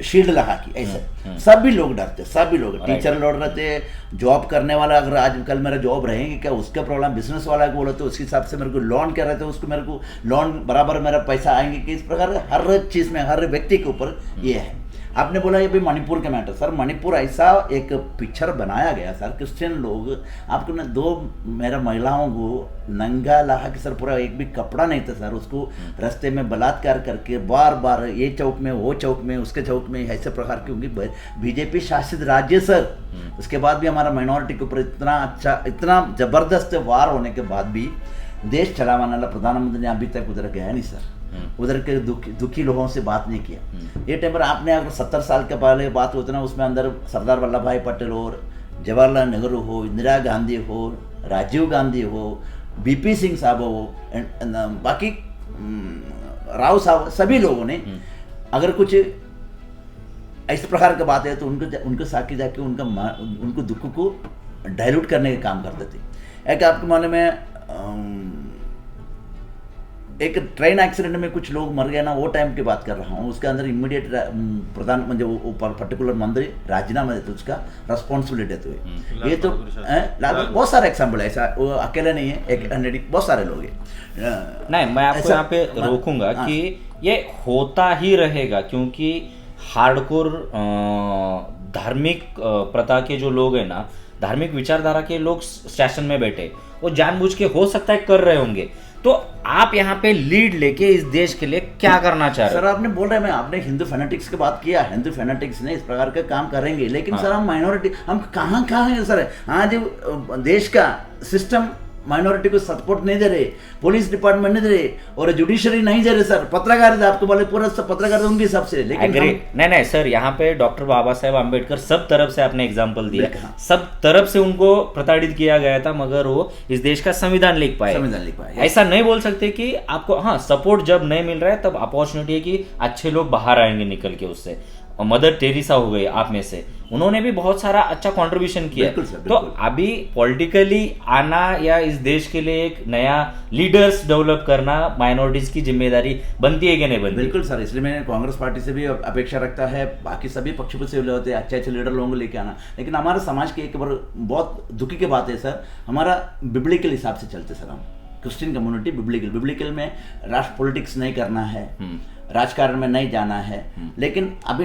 शील्ड लगा की ऐसे सभी लोग डरते, सभी लोग, टीचर लोग रहते, जॉब करने वाला अगर आजकल मेरा जॉब रहेंगे क्या उसका प्रॉब्लम, बिजनेस वाला को बोला तो उसके हिसाब से मेरे को लोन क्या रहते उसको मेरे को लोन बराबर मेरा पैसा आएंगे कि इस प्रकार हर चीज़ में हर व्यक्ति के ऊपर ये है। आपने बोला ये भी मणिपुर का मैटर, सर मणिपुर ऐसा एक पिक्चर बनाया गया सर, क्रिश्चियन लोग आपको ना 2 मेरा महिलाओं को नंगा लाहा कि सर पूरा एक भी कपड़ा नहीं था सर, उसको रास्ते में बलात्कार करके बार बार ये चौक में वो चौक में उसके चौक में ऐसे प्रकार की, क्योंकि बीजेपी शासित राज्य सर, उसके बाद भी हमारा माइनॉरिटी के ऊपर इतना अच्छा इतना ज़बरदस्त वार होने के बाद भी देश चलाने वाला प्रधानमंत्री ने अभी तक उधर गया नहीं सर, उधर के दुखी लोगों से बात नहीं किया। ये टाइम पर आपने अगर 70 साल के पहले बात होती ना, उसमें अंदर सरदार वल्लभ भाई पटेल हो, जवाहरलाल नेहरू हो, इंदिरा गांधी हो, राजीव गांधी हो, BP सिंह साहब हो, बाकी राव साहब, सभी लोगों ने अगर कुछ इस प्रकार की बात है तो उनको साथ जाके उनको दुख को डाइल्यूट करने का काम करते थे। एक आपके माने में एक ट्रेन एक्सीडेंट में कुछ लोग मर गए ना, वो टाइम की बात कर रहा हूँ। उसके अंदर इमीडिएट प्रधान म्हणजे वो पर्टिकुलर मंत्री राजीनामा देते, उसका रेस्पॉन्सिबिलिटी देते हुए। ये तो बहुत सारे एग्जाम्पल है, ऐसा वो अकेले नहीं है, एक बहुत सारे लोग हैं। नहीं, मैं आपको यहाँ पे रोकूंगा कि ये होता ही रहेगा, क्योंकि हार्डकोर धार्मिक प्रथा के जो लोग हैं ना, धार्मिक विचारधारा के लोग स्टेशन में बैठे, वो जानबूझ के हो सकता है कर रहे होंगे। तो आप यहाँ पे लीड लेके इस देश के लिए क्या करना चाह रहे हैं? सर आपने बोल रहे हैं, आपने हिंदू फैनेटिक्स की बात किया, हिंदू फैनेटिक्स ने इस प्रकार का काम करेंगे, लेकिन सर हम माइनॉरिटी, हम कहाँ हैं सर? आज देश का सिस्टम माइनॉरिटी को सपोर्ट नहीं दे रहे, पुलिस डिपार्टमेंट नहीं दे रहे, और जुडिशरी नहीं दे रहे सर। पत्रकारिता आपको बोले पूरा सब पत्रकारिता उनके हिसाब से, लेकिन नहीं सर, यहाँ पे डॉक्टर बाबा साहेब आम्बेडकर सब तरफ से आपने एग्जाम्पल दिया, सब तरफ से उनको प्रताड़ित किया गया था, मगर वो इस देश का संविधान लिख पाए। ऐसा नहीं बोल सकते कि आपको, हाँ, सपोर्ट जब नहीं मिल रहा है तब अपॉर्चुनिटी है कि अच्छे लोग बाहर आएंगे निकल के उससे। मदर टेरेसा हो गई आप में से, उन्होंने भी बहुत सारा अच्छा कंट्रीब्यूशन किया। तो अभी पॉलिटिकली आना या इस देश के लिए एक नया लीडर्स डेवलप करना बाइनॉरिटीज की जिम्मेदारी बनती है कि नहीं बनती? बिल्कुल सर, इसलिए मैं कांग्रेस पार्टी से भी अपेक्षा रखता है, बाकी सभी पक्षों से होते हैं अच्छे लीडर लोगों को लेके आना। लेकिन हमारे समाज की एक बार बहुत दुखी की बात है सर, हमारा बिब्लिकल हिसाब से चलते सर, हम क्रिश्चियन कम्युनिटी बिब्लिकल में राष्ट्र पॉलिटिक्स नहीं करना है, राजकारण में नहीं जाना है। लेकिन अभी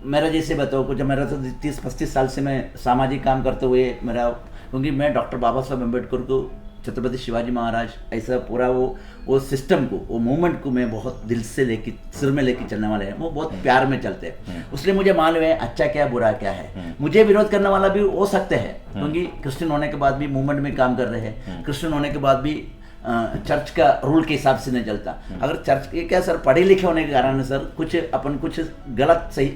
मेरा जैसे बताओ कुछ, मेरा तो 30-35 साल से मैं सामाजिक काम करते हुए मेरा, क्योंकि मैं डॉक्टर बाबा साहब अम्बेडकर को, छत्रपति शिवाजी महाराज, ऐसा पूरा वो सिस्टम को, वो मूवमेंट को मैं बहुत दिल से लेके, सिर में लेके चलने वाले हैं, वो बहुत प्यार में चलते हैं। इसलिए मुझे मालूम है अच्छा क्या बुरा क्या है। मुझे विरोध करने वाला भी हो सकते हैं, क्योंकि क्रिश्चियन होने के बाद भी मूवमेंट में काम कर रहे हैं, क्रिश्चियन होने के बाद भी चर्च का रूल के हिसाब से नहीं चलता। अगर चर्च के क्या सर, पढ़े लिखे होने के कारण सर कुछ गलत सही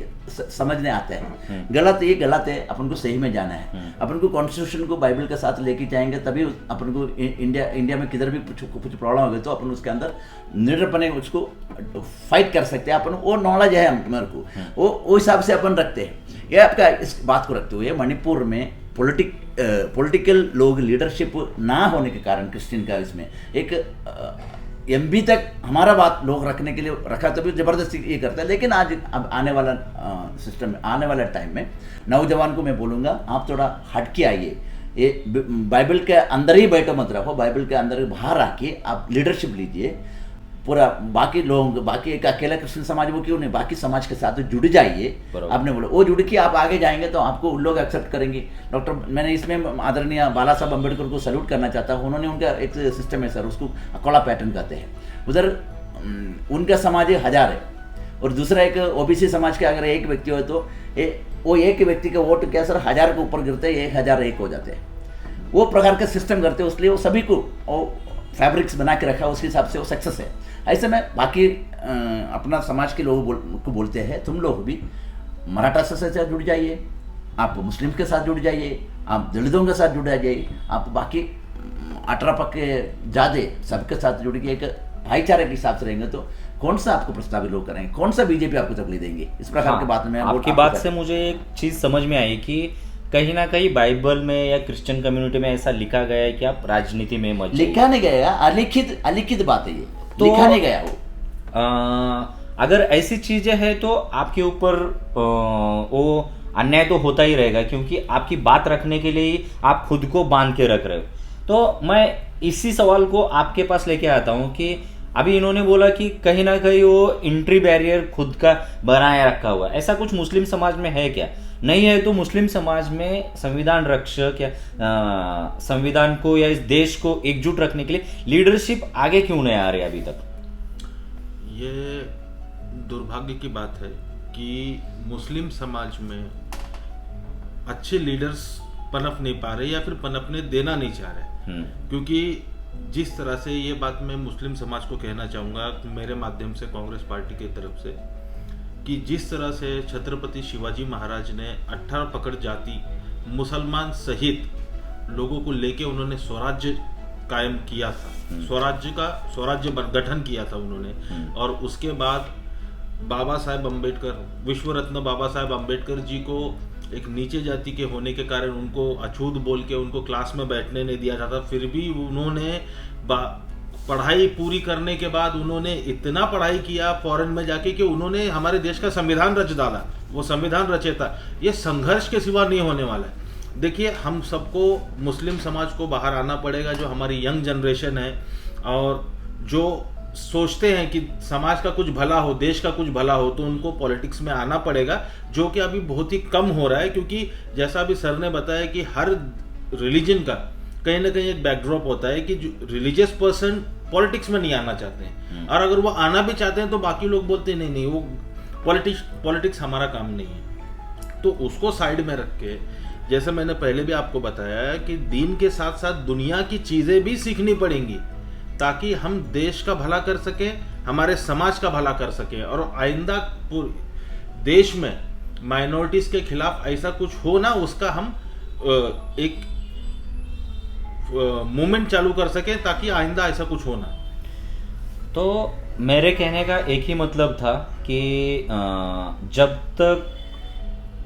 समझने आते हैं, गलत ये गलत है, अपन को सही में जाना है। अपन को कॉन्स्टिट्यूशन को बाइबल के साथ लेके जाएंगे, तभी अपन को इंडिया में किधर भी कुछ प्रॉब्लम हो गई तो अपन उसके अंदर निर्णय उसको फाइट कर सकते हैं। अपन वो नॉलेज है मेरे को, वो हिसाब से अपन रखते हैं। ये आपका इस बात को रखते हुए मणिपुर में पॉलिटिकल लोग लीडरशिप ना होने के कारण क्रिश्चियन का इसमें एक एमपी तक हमारा बात लोग रखने के लिए रखा, तो भी जबरदस्ती ये करता है। लेकिन आज अब आने वाला सिस्टम, आने वाला टाइम में नौजवान को मैं बोलूँगा, आप थोड़ा हटके आइए, ये बाइबल के अंदर ही बैठो मत रखो, बाइबल के अंदर बाहर आके आप लीडरशिप लीजिए। पूरा बाकी लोग, बाकी एक अकेला क्रिश्चियन समाज वो क्यों नहीं, बाकी समाज के साथ जुड़ जाइए। आपने बोला वो जुड़ के आप आगे जाएंगे तो आपको लोग एक्सेप्ट करेंगे। डॉक्टर, मैंने इसमें आदरणीय बाला साहब अम्बेडकर को सैल्यूट करना चाहता हूँ। उन्होंने, उनका एक सिस्टम है सर, उसको अकोला पैटर्न कहते हैं। उधर उनका समाज 1000 है और दूसरा एक ओबीसी समाज के अगर एक व्यक्ति हो तो वो एक व्यक्ति का वोट क्या सर 1000 के ऊपर गिरते हैं, 1001 हो जाते हैं। वो प्रकार का सिस्टम करते हैं, इसलिए वो सभी को फैब्रिक्स बना के रखा, उसके हिसाब से वो सक्सेस है। ऐसे में बाकी अपना समाज के लोगों को बोलते हैं, तुम लोग भी मराठा से जुड़ जाइए, आप मुस्लिम के साथ जुड़ जाइए, आप दलितों के साथ जुड़ जाइए, आप बाकी 18 पक्के ज़्यादा सबके साथ जुड़ के एक भाईचारे के हिसाब से रहेंगे तो कौन सा आपको प्रस्तावित लोग करेंगे, कौन सा बीजेपी आपको तकलीफ देंगे, इस प्रकार की बात में आपकी बात से मुझे एक चीज़ समझ में आई कि कहीं ना कहीं बाइबल में या क्रिश्चियन कम्युनिटी में ऐसा लिखा गया है कि आप राजनीति में मत जाइए। लिखा नहीं गया, अलिखित बात है ये, तो लिखा नहीं गया वो। अगर ऐसी चीजें हैं तो आपके ऊपर वो अन्याय तो होता ही रहेगा, क्योंकि आपकी बात रखने के लिए आप खुद को बांध के रख रहे हो। तो मैं इसी सवाल को आपके पास लेके आता हूँ कि अभी इन्होंने बोला कि कहीं ना कहीं वो एंट्री बैरियर खुद का बनाया रखा हुआ, ऐसा कुछ मुस्लिम समाज में है क्या? नहीं है तो मुस्लिम समाज में संविधान रक्षक या संविधान को या इस देश को एकजुट रखने के लिए लीडरशिप आगे क्यों नहीं आ रही अभी तक? ये दुर्भाग्य की बात है कि मुस्लिम समाज में अच्छे लीडर्स पनप नहीं पा रहे या फिर पनपने देना नहीं चाह रहे। क्योंकि जिस तरह से ये बात मैं मुस्लिम समाज को कहना चाहूँगा मेरे माध्यम से कांग्रेस पार्टी की तरफ से, कि जिस तरह से छत्रपति शिवाजी महाराज ने 18 पकड़ जाति मुसलमान सहित लोगों को लेके उन्होंने स्वराज्य कायम किया था, स्वराज्य गठन किया था उन्होंने। और उसके बाद बाबा साहेब अम्बेडकर, विश्व रत्न बाबा साहेब अम्बेडकर जी को एक नीचे जाति के होने के कारण उनको अछूत बोल के उनको क्लास में बैठने नहीं दिया जाता, फिर भी उन्होंने पढ़ाई पूरी करने के बाद उन्होंने इतना पढ़ाई किया फॉरेन में जाके कि उन्होंने हमारे देश का संविधान रच डाला, वो संविधान रचेता। ये संघर्ष के सिवा नहीं होने वाला है। देखिए, हम सबको, मुस्लिम समाज को बाहर आना पड़ेगा, जो हमारी यंग जनरेशन है और जो सोचते हैं कि समाज का कुछ भला हो, देश का कुछ भला हो, तो उनको पॉलिटिक्स में आना पड़ेगा, जो कि अभी बहुत ही कम हो रहा है। क्योंकि जैसा अभी सर ने बताया कि हर रिलीजन का कहीं ना कहीं एक बैकड्रॉप होता है कि जो रिलीजियस पर्सन पॉलिटिक्स में नहीं आना चाहते हैं, और अगर वो आना भी चाहते हैं तो बाकी लोग बोलते हैं नहीं, वो पॉलिटिक्स हमारा काम नहीं है। तो उसको साइड में रख के, जैसे मैंने पहले भी आपको बताया कि दीन के साथ साथ दुनिया की चीज़ें भी सीखनी पड़ेंगी, ताकि हम देश का भला कर सकें, हमारे समाज का भला कर सकें, और आइंदा देश में माइनॉरिटीज के खिलाफ ऐसा कुछ हो ना, उसका हम एक मूवमेंट चालू कर सकें, ताकि आइंदा ऐसा कुछ हो ना। तो मेरे कहने का एक ही मतलब था कि जब तक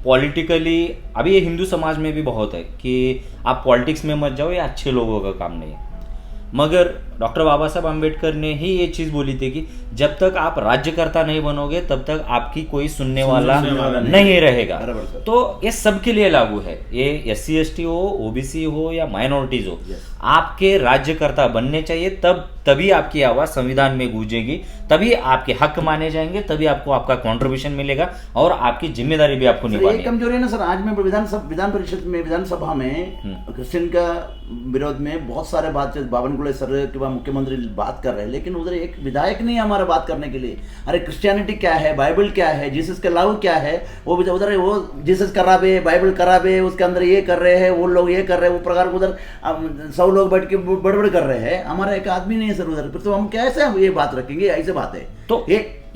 पॉलिटिकली, अभी ये हिंदू समाज में भी बहुत है कि आप पॉलिटिक्स में मत जाओ, ये अच्छे लोगों का काम नहीं है। मगर डॉक्टर बाबा साहब अम्बेडकर ने ही ये चीज़ बोली थी कि जब तक आप राज्यकर्ता नहीं बनोगे तब तक आपकी कोई सुनने वाला नहीं रहेगा। तो ये सबके लिए लागू है, ये SC ST हो, OBC हो या माइनॉरिटीज हो, आपके राज्यकर्ता बनने चाहिए, तभी आपकी आवाज़ संविधान में गूंजेगी, तभी आपके हक माने जाएंगे, तभी आपको आपका कंट्रीब्यूशन मिलेगा और आपकी जिम्मेदारी भी आपको निभानी है। कमजोरी है ना सर, आज में विधान परिषद में, विधानसभा में क्रिश्चियन का विरोध में बहुत सारे बात, बावनकुळे सर के बाद मुख्यमंत्री बात कर रहे हैं, लेकिन उधर एक विधायक नहीं है हमारा बात करने के लिए। अरे क्रिश्चियनिटी क्या है, बाइबल क्या है, जीसस का लाऊ क्या है, वो उधर वो जीसस कराबे, बाइबल कराबे, उसके अंदर ये कर रहे हैं, वो लोग ये कर रहे हैं, वो प्रकार उधर 100 लोग बैठ के बड़बड़ कर रहे हैं। हमारा एक आदमी नहीं है सर उधर, तो हम कैसे ये बात रखेंगे? ऐसे बात है। तो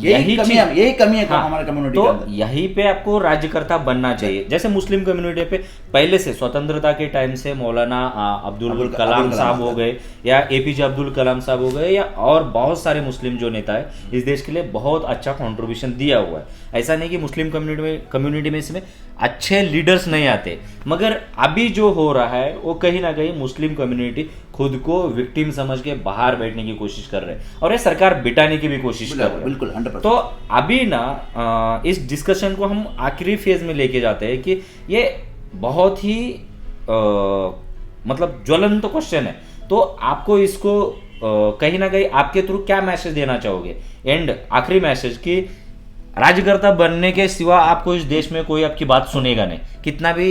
यही कमी है हमारे कम्युनिटी तो के अंदर। यहीं पे आपको राज्यकर्ता बनना चाहिए। जैसे मुस्लिम कम्युनिटी पे पहले से स्वतंत्रता के टाइम से मौलाना अब्दुल कलाम साहब हो गए या APJ अब्दुल कलाम साहब हो गए या और बहुत सारे मुस्लिम जो नेता है इस देश के लिए बहुत अच्छा कंट्रीब्यूशन दिया हुआ है। ऐसा नहीं कि मुस्लिम कम्युनिटी में इसमें अच्छे लीडर्स नहीं आते, मगर अभी जो हो रहा है वो कहीं ना कहीं मुस्लिम कम्युनिटी खुद को विक्टिम समझ के बाहर बैठने की कोशिश कर रहे हैं और ये सरकार बिठाने की भी कोशिश कर रही है। बिल्कुल 100%। तो अभी ना इस डिस्कशन को हम आखिरी फेज में लेके जाते हैं कि ये बहुत ही मतलब ज्वलंत क्वेश्चन है। तो आपको इसको कहीं ना कहीं आपके थ्रू क्या मैसेज देना चाहोगे? एंड आखिरी मैसेज कि राज्यकर्ता बनने के सिवा आपको इस देश में कोई आपकी बात सुनेगा नहीं, कितना भी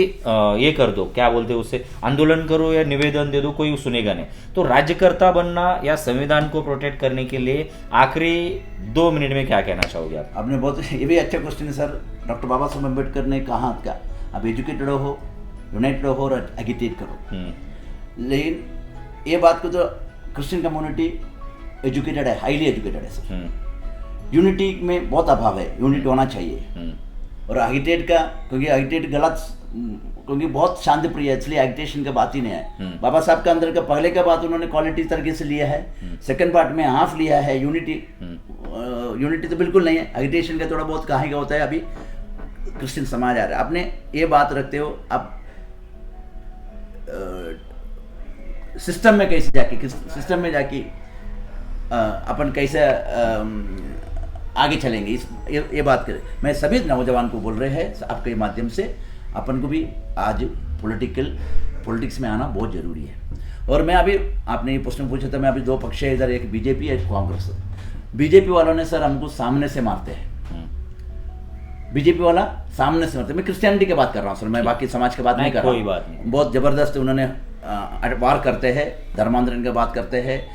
ये कर दो, क्या बोलते हैं उससे, आंदोलन करो या निवेदन दे दो, कोई सुनेगा नहीं। तो राज्यकर्ता बनना या संविधान को प्रोटेक्ट करने के लिए आखिरी 2 मिनट में क्या कहना चाहोगे आप? आपने बहुत, ये भी अच्छा क्वेश्चन है सर। डॉक्टर बाबा साहब अम्बेडकर ने कहा क्या, आप एजुकेटेड हो, यूनाइटेड हो और एगिटेट करो। लेकिन ये बात को तो क्रिश्चियन कम्युनिटी एजुकेटेड है, हाईली एजुकेटेड है सर। यूनिटी में बहुत अभाव है, यूनिटी होना चाहिए। और एगिटेट का, क्योंकि एगिटेट गलत, क्योंकि बहुत शांति प्रिय है, इसलिए एगिटेशन का बात ही नहीं है। बाबा साहब का अंदर का पहले का बात उन्होंने क्वालिटी तरीके से लिया है, सेकंड पार्ट में हाफ लिया है। यूनिटी तो बिल्कुल नहीं है, एगिटेशन का थोड़ा बहुत कहाँ का होता है। अभी क्रिश्चियन समाज आ रहा है, आपने ये बात रखते हो, आप सिस्टम में कैसे जाके, सिस्टम में जाके अपन कैसे आगे चलेंगे, ये बात करें। मैं सभी नौजवान को बोल रहे हैं आपके माध्यम से, अपन को भी आज पॉलिटिक्स में आना बहुत ज़रूरी है। और मैं अभी, आपने ये प्रश्न पूछा था, मैं अभी 2 पक्ष है इधर, एक बीजेपी एक कांग्रेस। बीजेपी वालों ने सर हमको सामने से मारते हैं, बीजेपी वाला सामने से मारते। मैं क्रिश्चियनिटी की बात कर रहा हूँ सर, मैं बाकी समाज की बात नहीं कर रहा हूँ। कोई बात नहीं, बहुत ज़बरदस्त उन्होंने वार करते हैं, धर्मांतरण की बात करते हैं,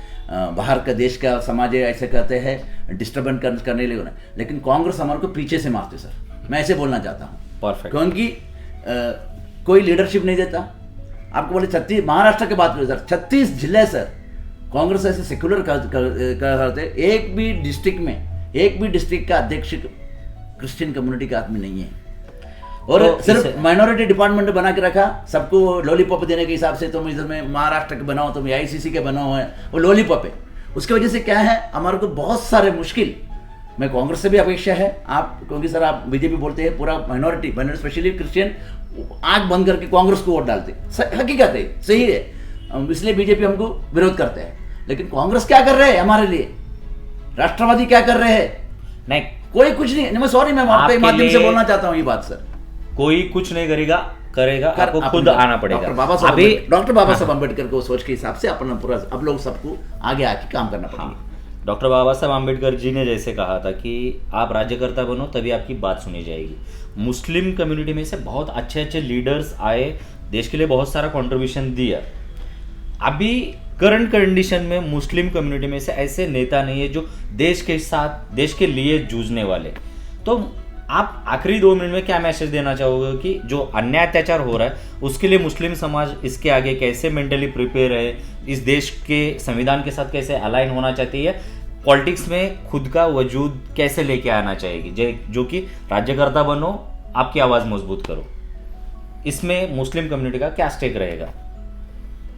बाहर का देश का समाज ऐसे कहते हैं, डिस्टर्बेंस करने लगे। लेकिन कांग्रेस हमारे को पीछे से मारते सर, मैं ऐसे बोलना चाहता हूँ। परफेक्ट। क्योंकि कोई लीडरशिप नहीं देता। आपको बोले 36 महाराष्ट्र की बात करें सर, 36 जिले सर कांग्रेस ऐसे सेक्युलर करते, एक भी डिस्ट्रिक्ट का अध्यक्ष क्रिश्चियन कम्युनिटी का आदमी नहीं है। और तो सिर्फ माइनॉरिटी डिपार्टमेंट बना के रखा, सबको लॉलीपॉप देने के हिसाब से, तुम इधर में महाराष्ट्र के बनाओ, तुम ICC के बनाओ है, वो लॉलीपॉप है। उसकी वजह से क्या है, हमारे को बहुत सारे मुश्किल, मैं कांग्रेस से भी अपेक्षा है आप, क्योंकि सर आप बीजेपी बोलते हैं, पूरा माइनॉरिटी स्पेशली क्रिश्चियन आंख बंद करके कांग्रेस को वोट डालते, हकीकत है, सही है, इसलिए बीजेपी हमको विरोध करते हैं। लेकिन कांग्रेस क्या कर रहे हैं हमारे लिए, राष्ट्रवादी क्या कर रहे हैं? नहीं, कोई कुछ नहीं। मैं सॉरी, मैं आपके माध्यम से बोलना चाहता हूँ ये बात सर। कोई कुछ नहीं करेगा आपको खुद आना पड़ेगा। डॉक्टर बाबा साहब अम्बेडकर को सोच के हिसाब से अपना पूरा अब लोग सबको आगे आके काम करना पड़ेगा। डॉक्टर बाबा साहब आम्बेडकर जी ने जैसे कहा था कि आप राज्यकर्ता बनो तभी आपकी बात सुनी जाएगी। मुस्लिम कम्युनिटी में से बहुत अच्छे लीडर्स आए, देश के लिए बहुत सारा कंट्रीब्यूशन दिया। अभी करंट कंडीशन में मुस्लिम कम्युनिटी में से ऐसे नेता नहीं है जो देश के साथ, देश के लिए जूझने वाले। तो आप आखिरी 2 मिनट में क्या मैसेज देना चाहोगे कि जो अन्याय अत्याचार हो रहा है उसके लिए मुस्लिम समाज इसके आगे कैसे मेंटली प्रिपेयर है, इस देश के संविधान के साथ कैसे अलाइन होना चाहती है, पॉलिटिक्स में खुद का वजूद कैसे लेके आना चाहिए, जो कि राज्यकर्ता बनो, आपकी आवाज़ मजबूत करो। इसमें मुस्लिम कम्युनिटी का क्या स्टेक रहेगा?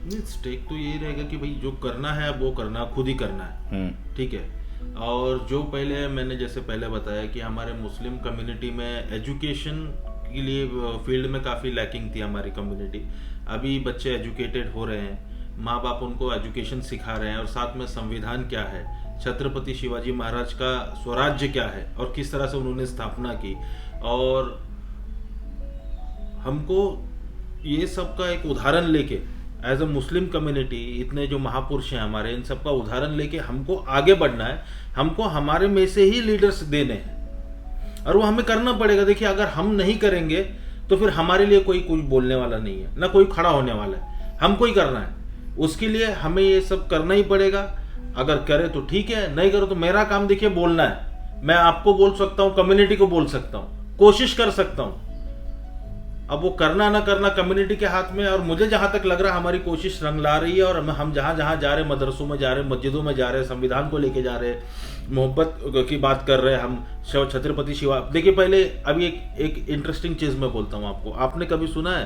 स्टेक तो यही रहेगा कि भाई जो करना है वो करना, खुद ही करना है, ठीक है। और जो पहले मैंने जैसे पहले बताया कि हमारे मुस्लिम कम्युनिटी में एजुकेशन के लिए फील्ड में काफ़ी लैकिंग थी हमारी कम्युनिटी। अभी बच्चे एजुकेटेड हो रहे हैं, माँ बाप उनको एजुकेशन सिखा रहे हैं, और साथ में संविधान क्या है, छत्रपति शिवाजी महाराज का स्वराज्य क्या है और किस तरह से उन्होंने स्थापना की। और हमको ये सब का एक उदाहरण लेके एज अ मुस्लिम कम्युनिटी, इतने जो महापुरुष हैं हमारे, इन सब का उदाहरण लेके हमको आगे बढ़ना है। हमको हमारे में से ही लीडर्स देने हैं और वो हमें करना पड़ेगा। देखिए, अगर हम नहीं करेंगे तो फिर हमारे लिए कोई कुछ बोलने वाला नहीं है, ना कोई खड़ा होने वाला है। हमको ही करना है, उसके लिए हमें ये सब करना ही पड़ेगा। अगर करे तो ठीक है, नहीं करो तो मेरा काम देखिए बोलना है। मैं आपको बोल सकता हूँ, कम्युनिटी को बोल सकता हूँ, कोशिश कर सकता हूँ। अब वो करना ना करना कम्युनिटी के हाथ में। और मुझे जहां तक लग रहा है हमारी कोशिश रंग ला रही है, और हम जहां जहां जा रहे हैं, मदरसों में जा रहे हैं, मस्जिदों में जा रहे हैं, संविधान को लेके जा रहे हैं, मोहब्बत की बात कर रहे हैं हम, छत्रपति शिवा। देखिए, पहले अभी एक इंटरेस्टिंग चीज मैं बोलता हूँ आपको। आपने कभी सुना है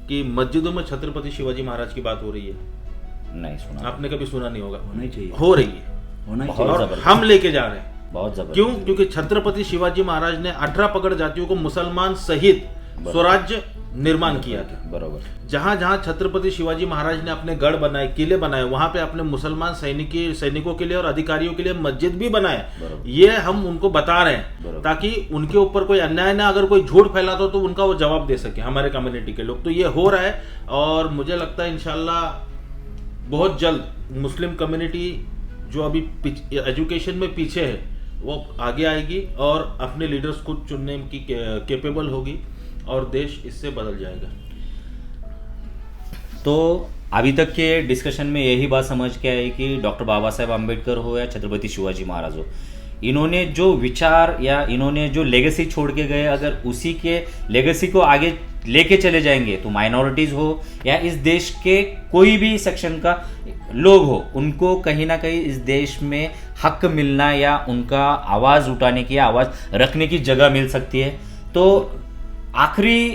कि मस्जिदों में छत्रपति शिवाजी महाराज की बात हो रही है? नहीं सुना। आपने कभी सुना नहीं होगा। होना ही चाहिए। हो रही है, और हम लेके जा रहे हैं। बहुत जबरदस्त। क्यों? क्योंकि छत्रपति शिवाजी महाराज ने 18 पगड़ जातियों को मुसलमान सहित स्वराज्य निर्माण किया था। बरोबर। जहां जहां छत्रपति शिवाजी महाराज ने अपने गढ़ बनाए, किले बनाए, वहां पे अपने मुसलमान सैनिकों के लिए और अधिकारियों के लिए मस्जिद भी बनाए। ये हम उनको बता रहे हैं ताकि उनके ऊपर कोई अन्याय ना, अगर कोई झूठ फैलाता हो तो उनका वो जवाब दे सके हमारे कम्युनिटी के लोग। तो ये हो रहा है, और मुझे लगता है इंशाल्लाह बहुत जल्द मुस्लिम कम्युनिटी जो अभी एजुकेशन में पीछे है वो आगे आएगी और अपने लीडर्स को चुनने की कैपेबल होगी, और देश इससे बदल जाएगा। तो अभी तक के डिस्कशन में यही बात समझ के आई कि डॉक्टर बाबा साहेब आम्बेडकर हो या छत्रपति शिवाजी महाराज हो, इन्होंने जो विचार या इन्होंने जो लेगेसी छोड़ के गए, अगर उसी के लेगेसी को आगे लेके चले जाएंगे तो माइनॉरिटीज़ हो या इस देश के कोई भी सेक्शन का लोग हो, उनको कहीं ना कहीं इस देश में हक मिलना या उनका आवाज़ उठाने की, आवाज़ रखने की जगह मिल सकती है। तो आखिरी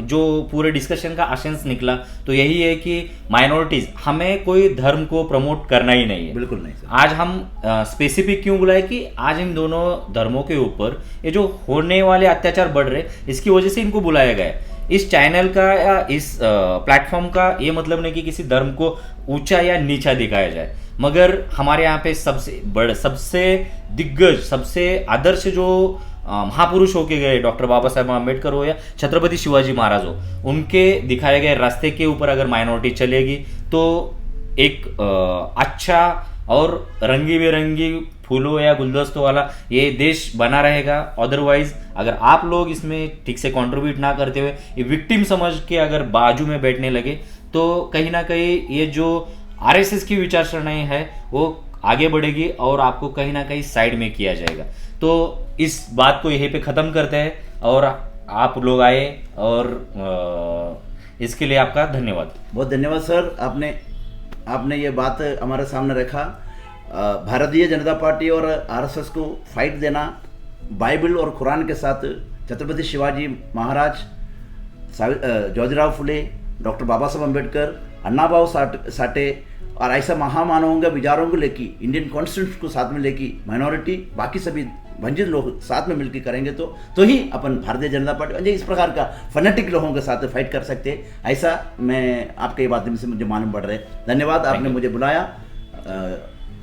जो पूरे डिस्कशन का आशंस निकला तो यही है कि माइनॉरिटीज, हमें कोई धर्म को प्रमोट करना ही नहीं है। बिल्कुल नहीं सर। आज हम स्पेसिफिक क्यों बुलाए कि आज इन दोनों धर्मों के ऊपर ये जो होने वाले अत्याचार बढ़ रहे, इसकी वजह से इनको बुलाया गया है। इस चैनल का या इस प्लेटफॉर्म का ये मतलब नहीं कि किसी धर्म को ऊंचा या नीचा दिखाया जाए, मगर हमारे यहाँ पे सबसे बड़े, सबसे दिग्गज, सबसे आदर्श जो महापुरुष होके गए, डॉक्टर बाबा साहेब आम्बेडकर हो या छत्रपति शिवाजी महाराज हो, उनके दिखाए गए रास्ते के ऊपर अगर माइनॉरिटी चलेगी तो एक अच्छा और रंगी बिरंगी फूलों या गुलदस्तों वाला ये देश बना रहेगा। अदरवाइज अगर आप लोग इसमें ठीक से कंट्रीब्यूट ना करते हुए ये विक्टिम समझ के अगर बाजू में बैठने लगे तो कहीं ना कहीं ये जो आरएसएस की विचारसरणी है वो आगे बढ़ेगी और आपको कहीं ना कहीं साइड में किया जाएगा। तो इस बात को यहीं पे ख़त्म करते हैं, और आप लोग आए और इसके लिए आपका धन्यवाद। बहुत धन्यवाद सर, आपने ये बात हमारे सामने रखा। भारतीय जनता पार्टी और आरएसएस को फाइट देना, बाइबल और कुरान के साथ छत्रपति शिवाजी महाराज, ज्योतिराव फुले, डॉक्टर बाबा साहब अम्बेडकर, अन्ना भाऊ साठे और ऐसा महामानवों के विचारों को लेके, इंडियन कॉन्स्टिट्यूशन को साथ में लेके, माइनॉरिटी बाकी सभी वंचित लोग साथ में मिलकर करेंगे तो ही अपन भारतीय जनता पार्टी इस प्रकार का फनेटिक लोगों के साथ फाइट कर सकते हैं। ऐसा मैं आपके माध्यम से मुझे मालूम पड़ रहा है। धन्यवाद, आपने मुझे बुलाया। अ,